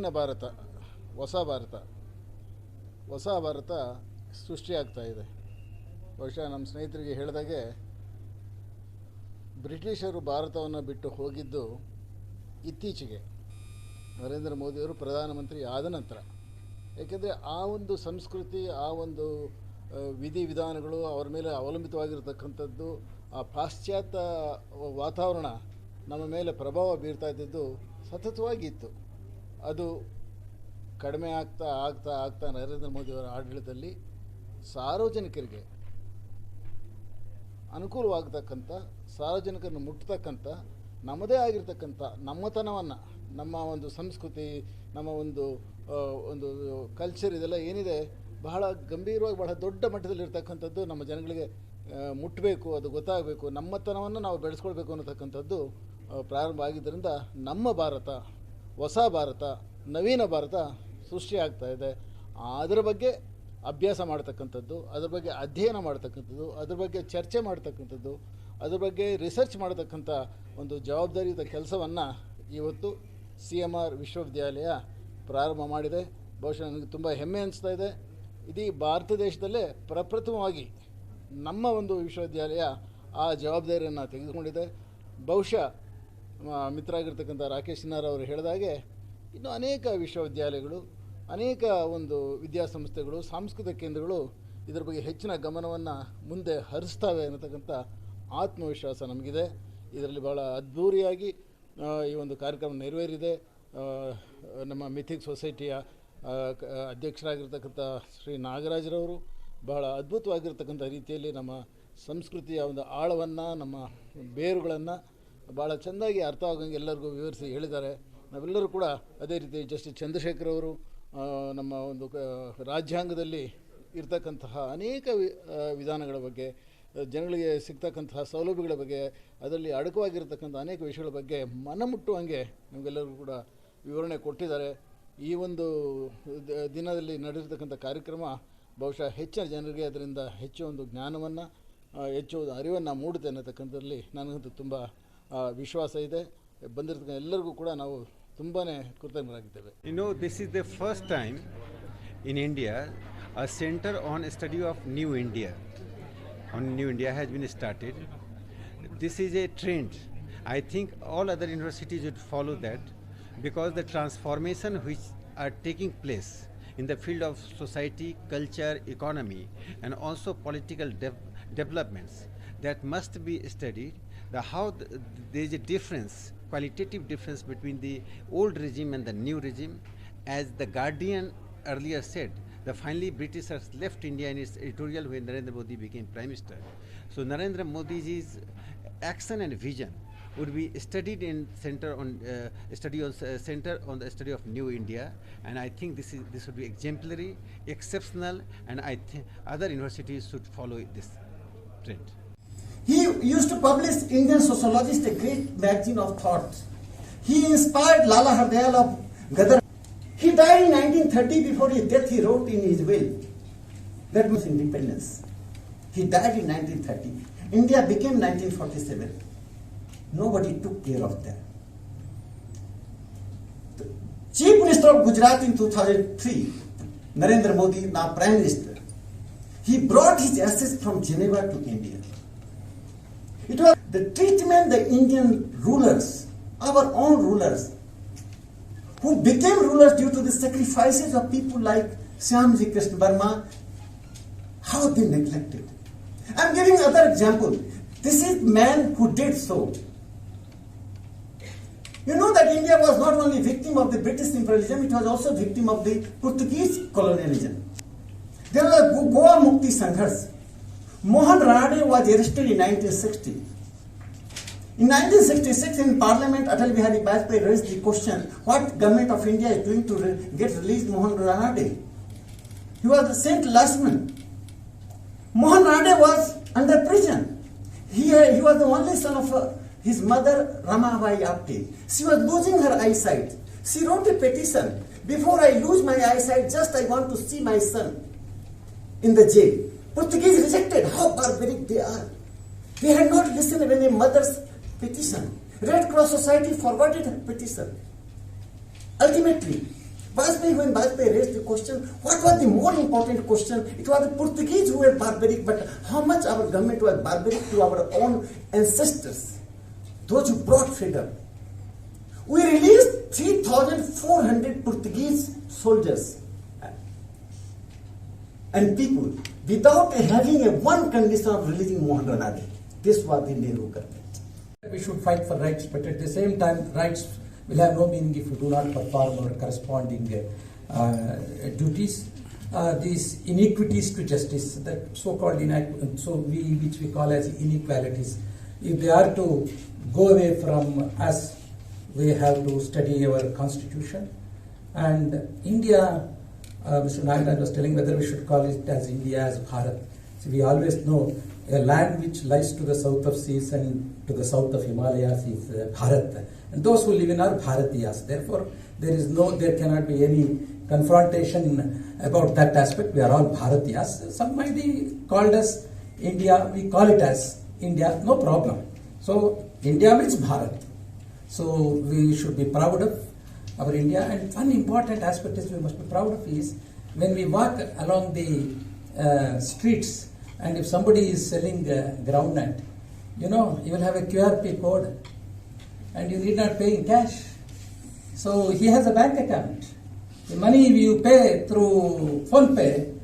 ನವೀನ ಭಾರತ, ಹೊಸ ಭಾರತ ಸೃಷ್ಟಿಯಾಗ್ತಾ ಇದೆ. ಬಹುಶಃ ನಮ್ಮ ಸ್ನೇಹಿತರಿಗೆ ಹೇಳಿದಾಗೆ ಬ್ರಿಟಿಷರು ಭಾರತವನ್ನು ಬಿಟ್ಟು ಹೋಗಿದ್ದು ಇತ್ತೀಚೆಗೆ ನರೇಂದ್ರ ಮೋದಿಯವರು ಪ್ರಧಾನಮಂತ್ರಿ ಆದ ನಂತರ. ಏಕೆಂದರೆ ಆ ಒಂದು ಸಂಸ್ಕೃತಿ, ಆ ಒಂದು ವಿಧಿವಿಧಾನಗಳು ಅವರ ಮೇಲೆ ಅವಲಂಬಿತವಾಗಿರತಕ್ಕಂಥದ್ದು, ಆ ಪಾಶ್ಚಾತ್ಯ ವಾತಾವರಣ ನಮ್ಮ ಮೇಲೆ ಪ್ರಭಾವ ಬೀರ್ತಾ ಇದ್ದದ್ದು ಸತತವಾಗಿತ್ತು. ಅದು ಕಡಿಮೆ ಆಗ್ತಾ ನರೇಂದ್ರ ಮೋದಿಯವರ ಆಡಳಿತದಲ್ಲಿ ಸಾರ್ವಜನಿಕರಿಗೆ ಅನುಕೂಲವಾಗತಕ್ಕಂಥ, ಸಾರ್ವಜನಿಕರನ್ನು ಮುಟ್ಟತಕ್ಕಂಥ, ನಮ್ಮದೇ ಆಗಿರ್ತಕ್ಕಂಥ ನಮ್ಮತನವನ್ನು, ನಮ್ಮ ಒಂದು ಸಂಸ್ಕೃತಿ, ನಮ್ಮ ಒಂದು ಕಲ್ಚರ್, ಇದೆಲ್ಲ ಏನಿದೆ ಬಹಳ ಗಂಭೀರವಾಗಿ ಬಹಳ ದೊಡ್ಡ ಮಟ್ಟದಲ್ಲಿರ್ತಕ್ಕಂಥದ್ದು ನಮ್ಮ ಜನಗಳಿಗೆ ಮುಟ್ಟಬೇಕು, ಅದು ಗೊತ್ತಾಗಬೇಕು, ನಮ್ಮತನವನ್ನು ನಾವು ಬೆಳೆಸ್ಕೊಳ್ಬೇಕು ಅನ್ನತಕ್ಕಂಥದ್ದು ಪ್ರಾರಂಭ ಆಗಿದ್ದರಿಂದ ನಮ್ಮ ಭಾರತ, ಹೊಸ ಭಾರತ, ನವೀನ ಭಾರತ ಸೃಷ್ಟಿಯಾಗ್ತಾ ಇದೆ. ಅದರ ಬಗ್ಗೆ ಅಭ್ಯಾಸ ಮಾಡ್ತಕ್ಕಂಥದ್ದು, ಅದ್ರ ಬಗ್ಗೆ ಅಧ್ಯಯನ ಮಾಡ್ತಕ್ಕಂಥದ್ದು, ಅದ್ರ ಬಗ್ಗೆ ಚರ್ಚೆ ಮಾಡ್ತಕ್ಕಂಥದ್ದು, ಅದ್ರ ಬಗ್ಗೆ ರಿಸರ್ಚ್ ಮಾಡತಕ್ಕಂಥ ಒಂದು ಜವಾಬ್ದಾರಿಯುತ ಕೆಲಸವನ್ನು ಇವತ್ತು CMR ವಿಶ್ವವಿದ್ಯಾಲಯ ಪ್ರಾರಂಭ ಮಾಡಿದೆ. ಬಹುಶಃ ನನಗೆ ತುಂಬ ಹೆಮ್ಮೆ ಅನಿಸ್ತಾ ಇದೆ. ಇಡೀ ಭಾರತ ದೇಶದಲ್ಲೇ ಪ್ರಪ್ರಥಮವಾಗಿ ನಮ್ಮ ಒಂದು ವಿಶ್ವವಿದ್ಯಾಲಯ ಆ ಜವಾಬ್ದಾರಿಯನ್ನು ತೆಗೆದುಕೊಂಡಿದೆ. ಬಹುಶಃ ಮಿತ್ರರಾಗಿರ್ತಕ್ಕಂಥ ರಾಕೇಶ್ ಸಿನ್ಹಾರ್ ಅವರು ಹೇಳಿದಾಗೆ ಇನ್ನು ಅನೇಕ ವಿಶ್ವವಿದ್ಯಾಲಯಗಳು, ಅನೇಕ ಒಂದು ವಿದ್ಯಾಸಂಸ್ಥೆಗಳು, ಸಾಂಸ್ಕೃತಿಕ ಕೇಂದ್ರಗಳು ಇದರ ಬಗ್ಗೆ ಹೆಚ್ಚಿನ ಗಮನವನ್ನು ಮುಂದೆ ಹರಿಸ್ತವೆ ಅನ್ನತಕ್ಕಂಥ ಆತ್ಮವಿಶ್ವಾಸ ನಮಗಿದೆ. ಇದರಲ್ಲಿ ಭಾಳ ಅದ್ಧೂರಿಯಾಗಿ ಈ ಒಂದು ಕಾರ್ಯಕ್ರಮ ನೆರವೇರಿದೆ. ನಮ್ಮ ಮಿಥಿಕ್ ಸೊಸೈಟಿಯ ಅಧ್ಯಕ್ಷರಾಗಿರ್ತಕ್ಕಂಥ ಶ್ರೀ ನಾಗರಾಜ್ರವರು ಬಹಳ ಅದ್ಭುತವಾಗಿರ್ತಕ್ಕಂಥ ರೀತಿಯಲ್ಲಿ ನಮ್ಮ ಸಂಸ್ಕೃತಿಯ ಒಂದು ಆಳವನ್ನು, ನಮ್ಮ ಬೇರುಗಳನ್ನು ಭಾಳ ಚೆಂದಾಗಿ ಅರ್ಥ ಆಗೋಂಗೆ ಎಲ್ಲರಿಗೂ ವಿವರಿಸಿ ಹೇಳಿದ್ದಾರೆ. ನಾವೆಲ್ಲರೂ ಕೂಡ ಅದೇ ರೀತಿ ಜಸ್ಟಿಸ್ ಚಂದ್ರಶೇಖರ್ ಅವರು ನಮ್ಮ ಒಂದು ರಾಜ್ಯಾಂಗದಲ್ಲಿ ಇರ್ತಕ್ಕಂತಹ ಅನೇಕ ವಿಧಾನಗಳ ಬಗ್ಗೆ, ಜನಗಳಿಗೆ ಸಿಗ್ತಕ್ಕಂತಹ ಸೌಲಭ್ಯಗಳ ಬಗ್ಗೆ, ಅದರಲ್ಲಿ ಅಡಕವಾಗಿರ್ತಕ್ಕಂಥ ಅನೇಕ ವಿಷಯಗಳ ಬಗ್ಗೆ ಮನಮುಟ್ಟುವಂಗೆ ನಮಗೆಲ್ಲರಿಗೂ ಕೂಡ ವಿವರಣೆ ಕೊಟ್ಟಿದ್ದಾರೆ. ಈ ಒಂದು ದಿನದಲ್ಲಿ ನಡೆದಿರ್ತಕ್ಕಂಥ ಕಾರ್ಯಕ್ರಮ ಬಹುಶಃ ಹೆಚ್ಚಿನ ಜನರಿಗೆ ಅದರಿಂದ ಹೆಚ್ಚು ಒಂದು ಜ್ಞಾನವನ್ನು, ಹೆಚ್ಚು ಅರಿವನ್ನು ಮೂಡುತ್ತೆ ಅನ್ನತಕ್ಕಂಥದ್ರಲ್ಲಿ ನನಗಂತೂ ತುಂಬ ವಿಶ್ವಾಸ ಇದೆ. ಬಂದಿರತಕ್ಕಂಥ ಎಲ್ಲರಿಗೂ ಕೂಡ ನಾವು ತುಂಬಾ ಕೃತಜ್ಞರಾಗಿದ್ದೇವೆ. This is the first time in India a center on study of New India has been started. This is a trend. I think all other universities would follow that, because the transformation which are taking place in the field of society, culture, economy, and also political developments, that must be studied. There is a difference, qualitative difference between the old regime and the new regime. As the Guardian earlier said, finally Britishers left India in its editorial when Narendra Modi became Prime Minister. So Narendra Modi's action and vision would be studied in center on the study of New India, and I think this would be exemplary, exceptional, and I think other universities should follow this trend. He used to publish Indian Sociologist, a great magazine of thought. He inspired Lala Hardayal of Gadar. He died in 1930. Before his death, he wrote in his will that was independence. He died in 1930. India became 1947. Nobody took care of that. The Chief Minister of Gujarat in 2003, Narendra Modi, now Prime Minister, he brought his assets from Geneva to India. It was the treatment the Indian rulers, our own rulers, who became rulers due to the sacrifices of people like Shyamji Krishna Burma, how they neglected. I am giving another example. This is man who did so. You know that India was not only victim of the British imperialism, it was also victim of the Portuguese colonialism. There was a Goa Mukti Sangharsh. Mohan Ranade was arrested in 1960. In 1966, in Parliament, Atal Bihari Vajpayee raised the question, what government of India is doing to get released Mohan Ranade? He was the Saint last man. Mohan Ranade was under prison. He was the only son of his mother, Ramabai Apte. She was losing her eyesight. She wrote a petition. Before I lose my eyesight, just I want to see my son in the jail. Portuguese rejected. How barbaric they are. They had not listened when a mother's petition. Red Cross Society forwarded her petition. Ultimately, When Vajpayee raised the question, what was the more important question? It was the Portuguese who were barbaric, but how much our government was barbaric to our own ancestors, those who brought freedom. We released 3,400 Portuguese soldiers and people without having a one condition of releasing Mohan Ranade. This was the Nehru government. We should fight for rights, but at the same time, rights will have no meaning if we do not perform our corresponding duties. These inequities to justice, that so-called which we call as inequalities, if they are to go away from us, we have to study our constitution. And India, Mr. Nagaraj was telling whether we should call it as India, as Bharat. So we always know a land which lies to the south of seas and to the south of Himalayas is Bharat. And those who live in are Bharatiyas. Therefore, there cannot be any confrontation about that aspect. We are all Bharatiyas. Some might be called as India. We call it as India. No problem. So India means Bharat. So we should be proud of our India. And one important aspect is we must be proud of is when we walk along the streets, and if somebody is selling groundnut, you will have a QRP code and you need not pay in cash. So he has a bank account. The money you pay through PhonePe,